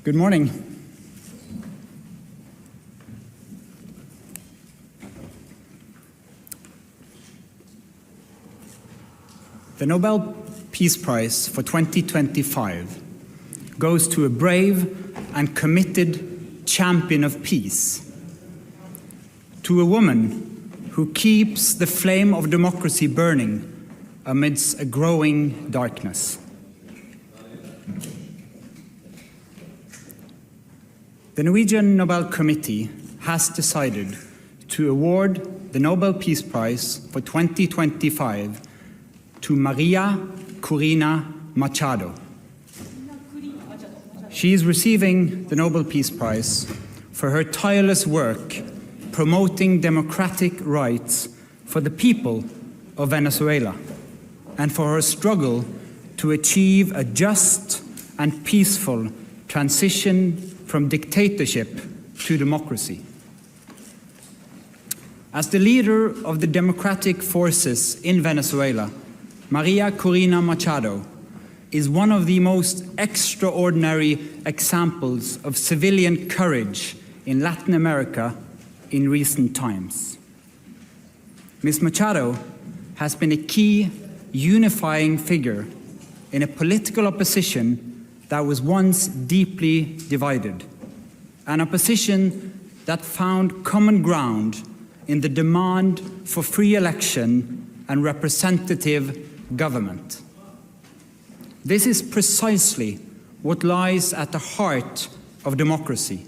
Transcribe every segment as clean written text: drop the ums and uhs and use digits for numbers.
Good morning. The Nobel Peace Prize for 2025 goes to a brave and committed champion of peace, to a woman who keeps the flame of democracy burning amidst a growing darkness. The Norwegian Nobel Committee has decided to award the Nobel Peace Prize for 2025 to María Corina Machado. She is receiving the Nobel Peace Prize for her tireless work promoting democratic rights for the people of Venezuela and for her struggle to achieve a just and peaceful transition from dictatorship to democracy. As the leader of the democratic forces in Venezuela, María Corina Machado is one of the most extraordinary examples of civilian courage in Latin America in recent times. Ms. Machado has been a key unifying figure in a political opposition that was once deeply divided, an opposition that found common ground in the demand for free election and representative government. This is precisely what lies at the heart of democracy,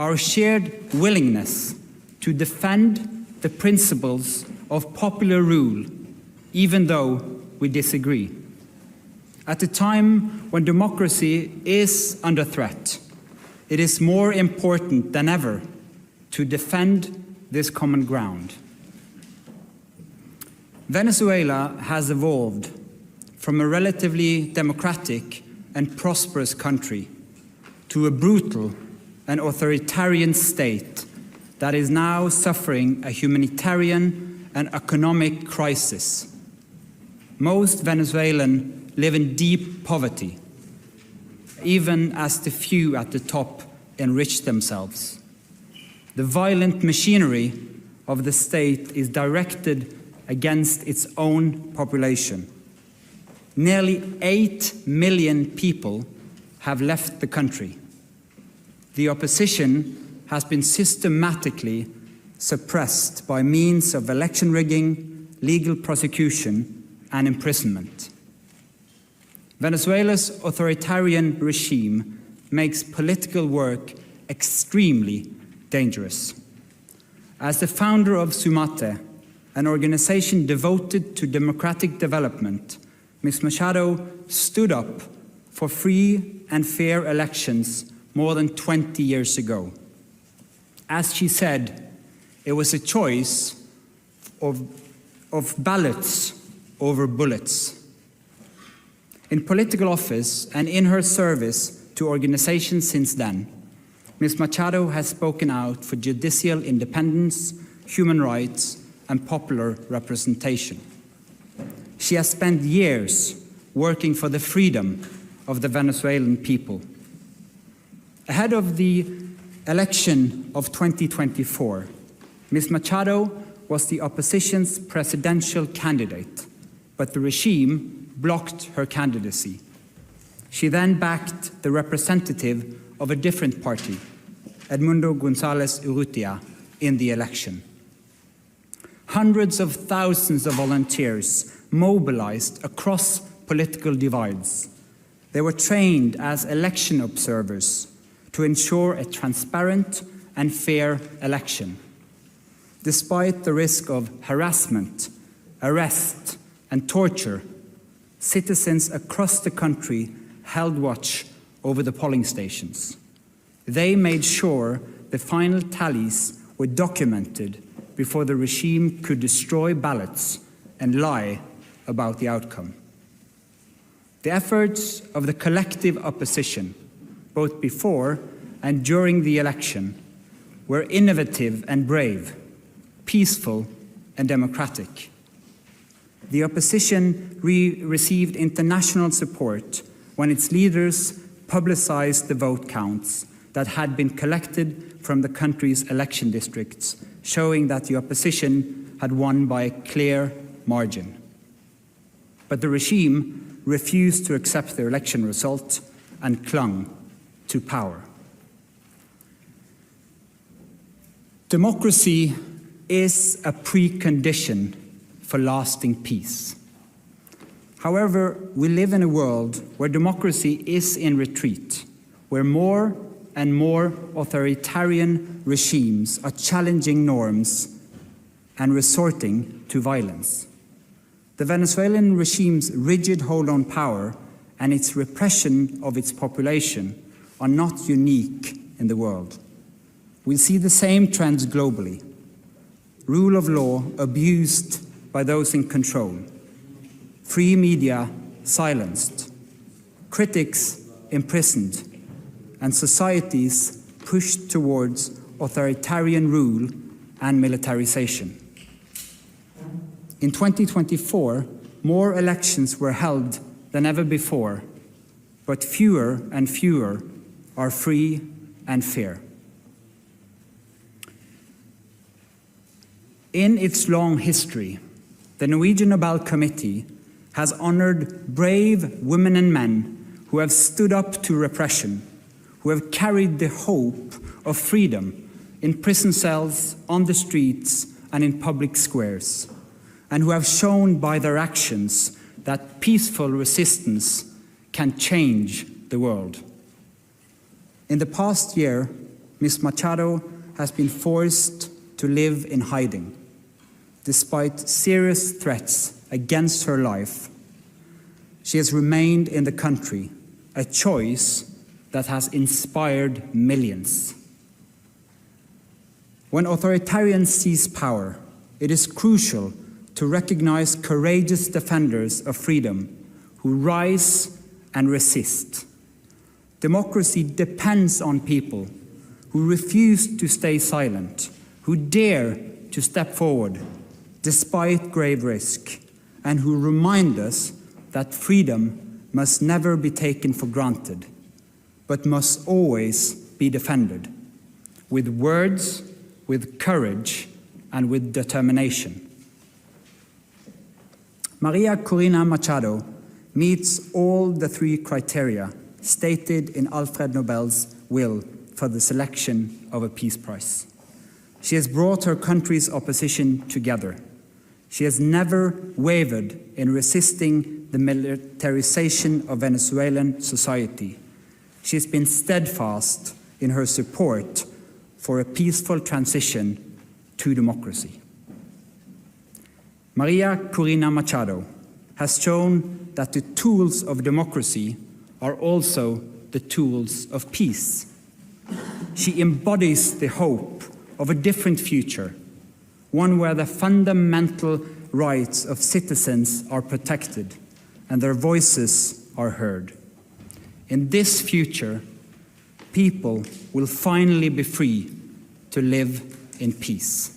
our shared willingness to defend the principles of popular rule, even though we disagree. At a time when democracy is under threat, it is more important than ever to defend this common ground. Venezuela has evolved from a relatively democratic and prosperous country to a brutal and authoritarian state that is now suffering a humanitarian and economic crisis. Most Venezuelans live in deep poverty, even as the few at the top enrich themselves. The violent machinery of the state is directed against its own population. Nearly 8 million people have left the country. The opposition has been systematically suppressed by means of election rigging, legal prosecution, and imprisonment. Venezuela's authoritarian regime makes political work extremely dangerous. As the founder of Sumate, an organization devoted to democratic development, Ms. Machado stood up for free and fair elections more than 20 years ago. As she said, it was a choice of ballots over bullets. In political office and in her service to organizations since then, Ms. Machado has spoken out for judicial independence, human rights, and popular representation. She has spent years working for the freedom of the Venezuelan people. Ahead of the election of 2024, Ms. Machado was the opposition's presidential candidate, but the regime blocked her candidacy. She then backed the representative of a different party, Edmundo González Urrutia, in the election. Hundreds of thousands of volunteers mobilized across political divides. They were trained as election observers to ensure a transparent and fair election. Despite the risk of harassment, arrest, and torture, citizens across the country held watch over the polling stations. They made sure the final tallies were documented before the regime could destroy ballots and lie about the outcome. The efforts of the collective opposition, both before and during the election, were innovative and brave, peaceful and democratic. The opposition received international support when its leaders publicized the vote counts that had been collected from the country's election districts, showing that the opposition had won by a clear margin. But the regime refused to accept the election result and clung to power. Democracy is a precondition for lasting peace. However, we live in a world where democracy is in retreat, where more and more authoritarian regimes are challenging norms and resorting to violence. The Venezuelan regime's rigid hold on power and its repression of its population are not unique in the world. We see the same trends globally. Rule of law abused by those in control, free media silenced, critics imprisoned, and societies pushed towards authoritarian rule and militarization. In 2024, more elections were held than ever before, but fewer and fewer are free and fair. In its long history, the Norwegian Nobel Committee has honored brave women and men who have stood up to repression, who have carried the hope of freedom in prison cells, on the streets, and in public squares, and who have shown by their actions that peaceful resistance can change the world. In the past year, Ms. Machado has been forced to live in hiding. Despite serious threats against her life, she has remained in the country, a choice that has inspired millions. When authoritarians seize power, it is crucial to recognize courageous defenders of freedom who rise and resist. Democracy depends on people who refuse to stay silent, who dare to step forward despite grave risk, and who remind us that freedom must never be taken for granted, but must always be defended, with words, with courage, and with determination. María Corina Machado meets all the three criteria stated in Alfred Nobel's will for the selection of a Peace Prize. She has brought her country's opposition together. She has never wavered in resisting the militarization of Venezuelan society. She has been steadfast in her support for a peaceful transition to democracy. María Corina Machado has shown that the tools of democracy are also the tools of peace. She embodies the hope of a different future, one where the fundamental rights of citizens are protected and their voices are heard. In this future, people will finally be free to live in peace.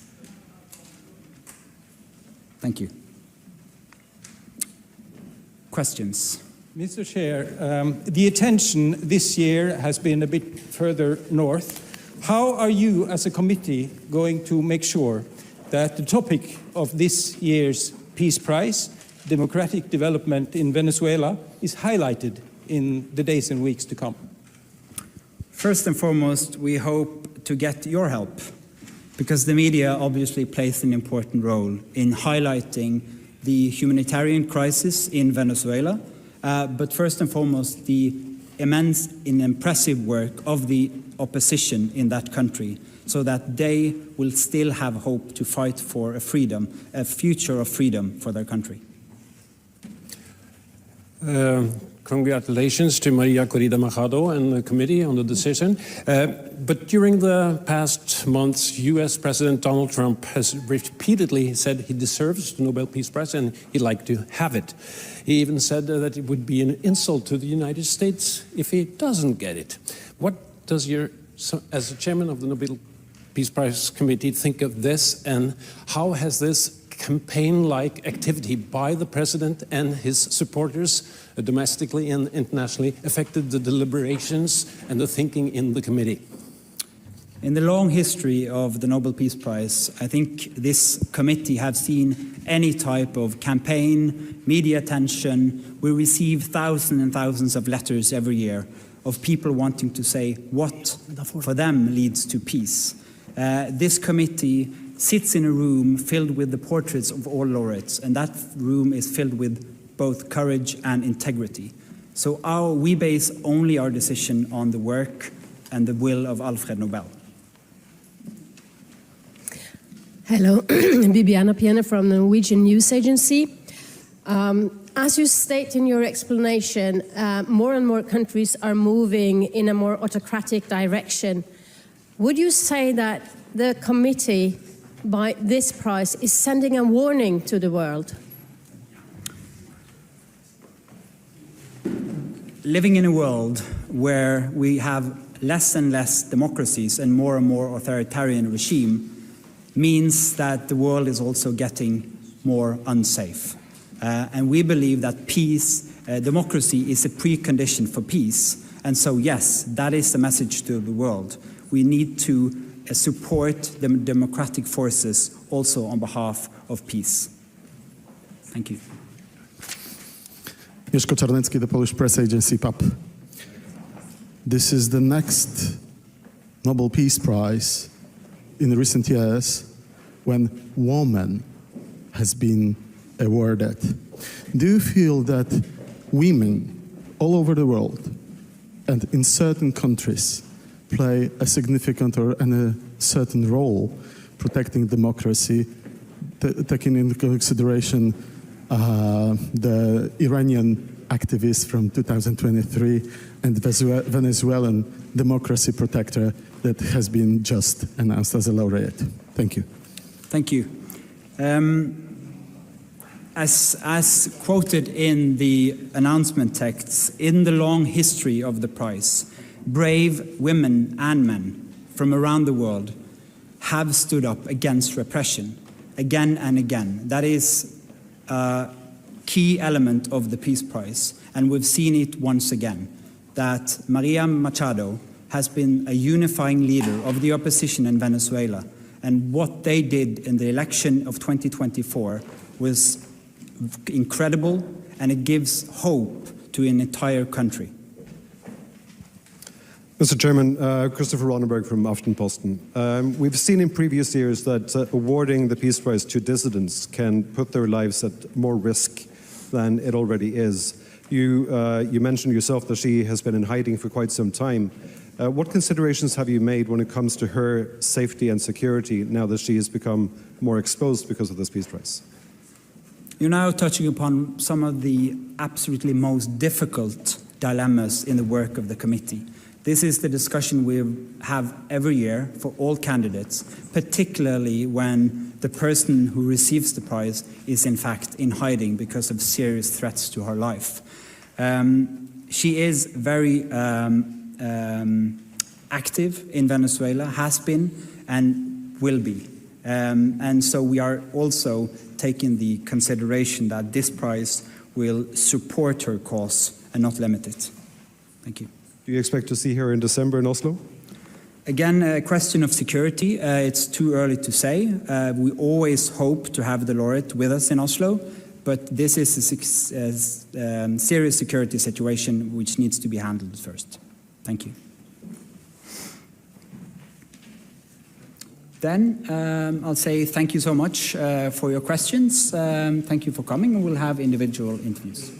Thank you. Questions? Mr. Chair, the attention this year has been a bit further north. How are you as a committee going to make sure that the topic of this year's Peace Prize, democratic development in Venezuela, is highlighted in the days and weeks to come? First and foremost, we hope to get your help, because the media obviously plays an important role in highlighting the humanitarian crisis in Venezuela, but first and foremost, the immense and impressive work of the opposition in that country, so that they will still have hope to fight for a future of freedom for their country. Congratulations to María Corina Machado and the committee on the decision. But during the past months, US President Donald Trump has repeatedly said he deserves the Nobel Peace Prize and he'd like to have it. He even said that it would be an insult to the United States if he doesn't get it. What does as the chairman of the Nobel Peace Prize Committee, think of this, and how has this campaign-like activity by the president and his supporters, domestically and internationally, affected the deliberations and the thinking in the committee? In the long history of the Nobel Peace Prize, I think this committee have seen any type of campaign, media attention. We receive thousands and thousands of letters every year of people wanting to say what for them leads to peace. This committee sits in a room filled with the portraits of all laureates, and that room is filled with both courage and integrity. So we base only our decision on the work and the will of Alfred Nobel. Hello, Bibiana Piena from the Norwegian News Agency. As you state in your explanation, more and more countries are moving in a more autocratic direction. Would you say that the committee, by this prize, is sending a warning to the world? Living in a world where we have less and less democracies and more authoritarian regime means that the world is also getting more unsafe. And we believe that peace, democracy is a precondition for peace. And so, yes, that is the message to the world. We need to support the democratic forces also on behalf of peace. Thank you. Mieszko Czarnecki, the Polish press agency, PAP. This is the next Nobel Peace Prize in recent years when woman has been awarded. Do you feel that women all over the world and in certain countries play a significant and a certain role protecting democracy, taking into consideration the Iranian activist from 2023 and Venezuelan democracy protector that has been just announced as a laureate? Thank you. Thank you. As quoted in the announcement texts, in the long history of the prize, brave women and men from around the world have stood up against repression again and again. That is a key element of the Peace Prize, and we've seen it once again, that María Machado has been a unifying leader of the opposition in Venezuela, and what they did in the election of 2024 was incredible, and it gives hope to an entire country. Mr. Chairman, Christopher Ronenberg from Aftenposten. We've seen in previous years that awarding the Peace Prize to dissidents can put their lives at more risk than it already is. You mentioned yourself that she has been in hiding for quite some time. What considerations have you made when it comes to her safety and security now that she has become more exposed because of this Peace Prize? You're now touching upon some of the absolutely most difficult dilemmas in the work of the committee. This is the discussion we have every year for all candidates, particularly when the person who receives the prize is in fact in hiding because of serious threats to her life. She is very active in Venezuela, has been and will be. And so we are also taking the consideration that this prize will support her cause and not limit it. Thank you. Do you expect to see her in December in Oslo? Again, a question of security. It's too early to say. We always hope to have the laureate with us in Oslo, but this is a serious security situation which needs to be handled first. Thank you. Then I'll say thank you so much for your questions. Thank you for coming, and we'll have individual interviews.